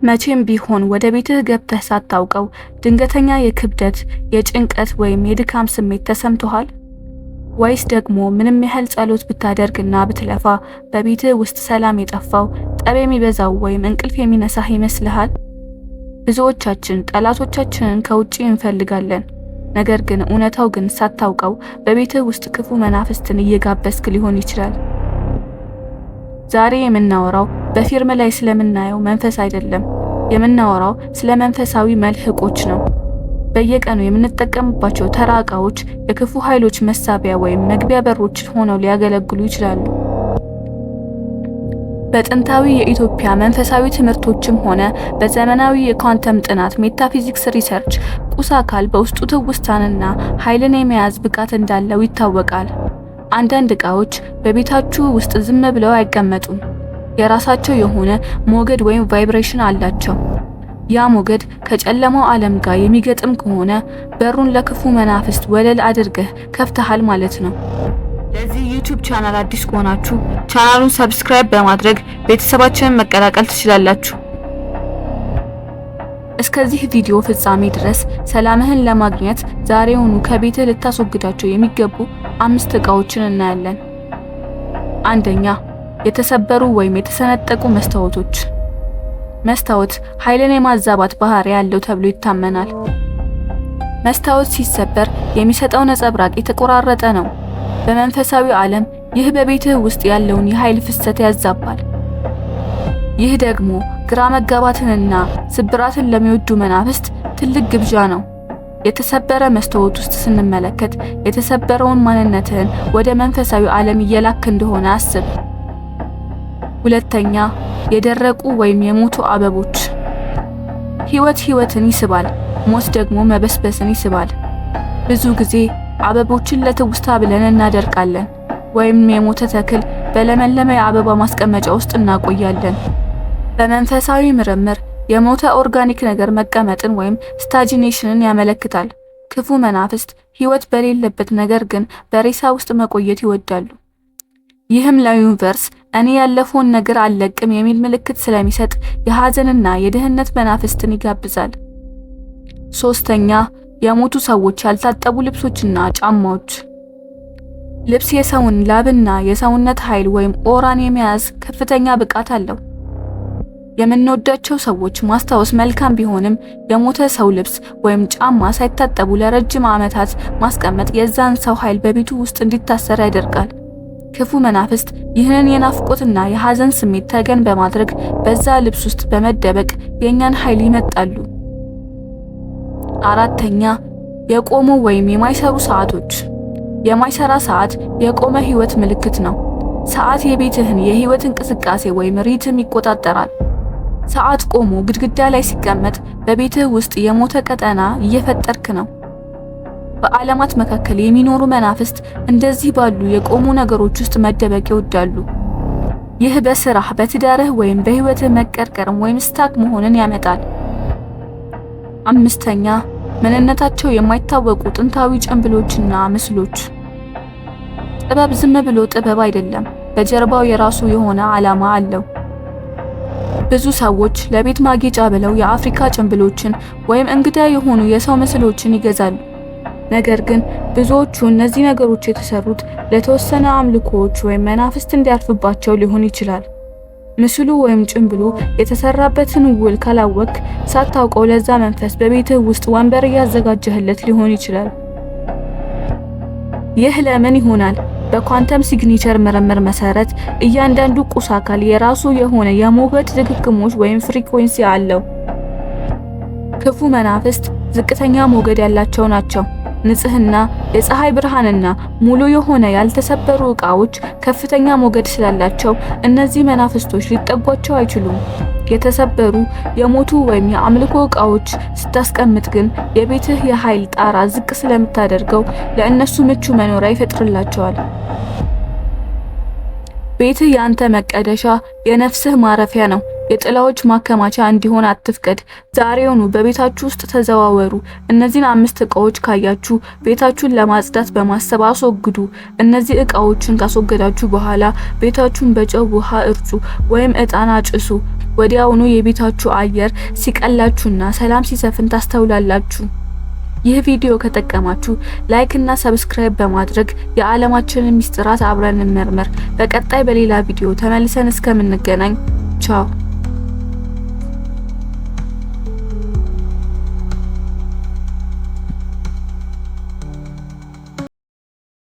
መቼም ቢሆን ወደ ቤትህ ገብተህ ሳታውቀው ድንገተኛ የክብደት፣ የጭንቀት ወይም የድካም ስሜት ተሰምቶሃል? ወይስ ደግሞ ምንም ያህል ጸሎት ብታደርግና ብትለፋ በቤትህ ውስጥ ሰላም የጠፋው፣ ጠብ የሚበዛው ወይም እንቅልፍ የሚነሳህ ይመስልሃል? ብዙዎቻችን ጠላቶቻችንን ከውጪ እንፈልጋለን። ነገር ግን እውነታው ግን ሳታውቀው በቤትህ ውስጥ ክፉ መናፍስትን እየጋበዝክ ሊሆን ይችላል። ዛሬ የምናወራው በፊልም ላይ ስለምናየው መንፈስ አይደለም። የምናወራው ስለ መንፈሳዊ መልህቆች ነው። በየቀኑ የምንጠቀምባቸው ተራ ዕቃዎች የክፉ ኃይሎች መሳቢያ ወይም መግቢያ በሮች ሆነው ሊያገለግሉ ይችላሉ። በጥንታዊ የኢትዮጵያ መንፈሳዊ ትምህርቶችም ሆነ በዘመናዊ የኳንተም ጥናት ሜታፊዚክስ ሪሰርች ቁስ አካል በውስጡ ትውስታንና ኃይልን የመያዝ ብቃት እንዳለው ይታወቃል። አንዳንድ ዕቃዎች በቤታችሁ ውስጥ ዝም ብለው አይቀመጡም። የራሳቸው የሆነ ሞገድ ወይም ቫይብሬሽን አላቸው። ያ ሞገድ ከጨለማው ዓለም ጋር የሚገጥም ከሆነ በሩን ለክፉ መናፍስት ወለል አድርገህ ከፍተሃል ማለት ነው። ለዚህ ዩቲዩብ ቻናል አዲስ ከሆናችሁ ቻናሉን ሰብስክራይብ በማድረግ ቤተሰባችንን መቀላቀል ትችላላችሁ። እስከዚህ ቪዲዮ ፍጻሜ ድረስ ሰላምህን ለማግኘት ዛሬውኑ ከቤትህ ልታስወግዳቸው የሚገቡ 5 ዕቃዎችን እናያለን። አንደኛ፣ የተሰበሩ ወይም የተሰነጠቁ መስታወቶች። መስታወት ኃይልን የማዛባት ባህሪ ያለው ተብሎ ይታመናል። መስታወት ሲሰበር የሚሰጠው ነጸብራቅ የተቆራረጠ ነው። በመንፈሳዊ ዓለም ይህ በቤትህ ውስጥ ያለውን የኃይል ፍሰት ያዛባል። ይህ ደግሞ ግራ መጋባትንና ስብራትን ለሚወዱ መናፍስት ትልቅ ግብዣ ነው። የተሰበረ መስታወት ውስጥ ስንመለከት የተሰበረውን ማንነትህን ወደ መንፈሳዊ ዓለም እየላክ እንደሆነ አስብ። ሁለተኛ፣ የደረቁ ወይም የሞቱ አበቦች። ሕይወትን ይስባል፣ ሞት ደግሞ መበስበስን ይስባል። ብዙ ጊዜ አበቦችን ለትውስታ ብለን እናደርቃለን፣ ወይም የሞተ ተክል በለመለመ የአበባ ማስቀመጫ ውስጥ እናቆያለን። በመንፈሳዊ ምርምር የሞተ ኦርጋኒክ ነገር መቀመጥን ወይም ስታጂኔሽንን ያመለክታል። ክፉ መናፍስት ሕይወት በሌለበት ነገር ግን በሬሳ ውስጥ መቆየት ይወዳሉ። ይህም ለዩኒቨርስ እኔ ያለፈውን ነገር አልለቅም የሚል ምልክት ስለሚሰጥ የሐዘንና የድህነት መናፍስትን ይጋብዛል። ሶስተኛ፣ የሞቱ ሰዎች ያልታጠቡ ልብሶችና ጫማዎች። ልብስ የሰውን ላብና የሰውነት ኃይል ወይም ኦራን የመያዝ ከፍተኛ ብቃት አለው። የምንወዳቸው ሰዎች ማስታወስ መልካም ቢሆንም የሞተ ሰው ልብስ ወይም ጫማ ሳይታጠቡ ለረጅም ዓመታት ማስቀመጥ የዛን ሰው ኃይል በቤቱ ውስጥ እንዲታሰር ያደርጋል። ክፉ መናፍስት ይህንን የናፍቆትና የሐዘን ስሜት ተገን በማድረግ በዛ ልብስ ውስጥ በመደበቅ የኛን ኃይል ይመጣሉ። አራተኛ፣ የቆሙ ወይም የማይሰሩ ሰዓቶች። የማይሰራ ሰዓት የቆመ ሕይወት ምልክት ነው። ሰዓት የቤትህን የሕይወት እንቅስቃሴ ወይም ሪትም ይቆጣጠራል። ሰዓት ቆሞ ግድግዳ ላይ ሲቀመጥ በቤትህ ውስጥ የሞተ ቀጠና እየፈጠርክ ነው። በዓለማት መካከል የሚኖሩ መናፍስት እንደዚህ ባሉ የቆሙ ነገሮች ውስጥ መደበቅ ይወዳሉ። ይህ በስራህ፣ በትዳርህ ወይም በሕይወትህ መቀርቀርም ወይም ስታክ መሆንን ያመጣል። አምስተኛ፣ ምንነታቸው የማይታወቁ ጥንታዊ ጭንብሎችና ምስሎች። ጥበብ ዝም ብሎ ጥበብ አይደለም፣ በጀርባው የራሱ የሆነ ዓላማ አለው። ብዙ ሰዎች ለቤት ማጌጫ ብለው የአፍሪካ ጭንብሎችን ወይም እንግዳ የሆኑ የሰው ምስሎችን ይገዛሉ። ነገር ግን ብዙዎቹ እነዚህ ነገሮች የተሰሩት ለተወሰነ አምልኮዎች ወይም መናፍስት እንዲያርፍባቸው ሊሆን ይችላል። ምስሉ ወይም ጭንብሉ የተሰራበትን ውል ካላወቅ ሳታውቀው ለዛ መንፈስ በቤትህ ውስጥ ወንበር እያዘጋጀህለት ሊሆን ይችላል። ይህ ለምን ይሆናል? በኳንተም ሲግኒቸር ምርምር መሰረት እያንዳንዱ ቁስ አካል የራሱ የሆነ የሞገድ ድግግሞች ወይም ፍሪኩዌንሲ አለው። ክፉ መናፍስት ዝቅተኛ ሞገድ ያላቸው ናቸው። ንጽህና፣ የፀሐይ ብርሃንና ሙሉ የሆነ ያልተሰበሩ ዕቃዎች ከፍተኛ ሞገድ ስላላቸው እነዚህ መናፍስቶች ሊጠጓቸው አይችሉም። የተሰበሩ፣ የሞቱ ወይም የአምልኮ ዕቃዎች ስታስቀምጥ ግን የቤትህ የኃይል ጣራ ዝቅ ስለምታደርገው ለእነሱ ምቹ መኖሪያ ይፈጥርላቸዋል። ቤትህ ያንተ መቀደሻ፣ የነፍስህ ማረፊያ ነው። የጥላዎች ማከማቻ እንዲሆን አትፍቀድ። ዛሬውኑ በቤታችሁ ውስጥ ተዘዋወሩ። እነዚህን 5 ዕቃዎች ካያችሁ ቤታችሁን ለማጽዳት በማሰብ አስወግዱ። እነዚህ ዕቃዎችን ካስወገዳችሁ በኋላ ቤታችሁን በጨው ውሃ እርጩ ወይም ዕጣን አጭሱ። ወዲያውኑ የቤታችሁ አየር ሲቀላችሁና ሰላም ሲሰፍን ታስተውላላችሁ። ይህ ቪዲዮ ከጠቀማችሁ ላይክ እና ሰብስክራይብ በማድረግ የዓለማችንን ሚስጥራት አብረን እንመርመር። በቀጣይ በሌላ ቪዲዮ ተመልሰን እስከምንገናኝ ቻው።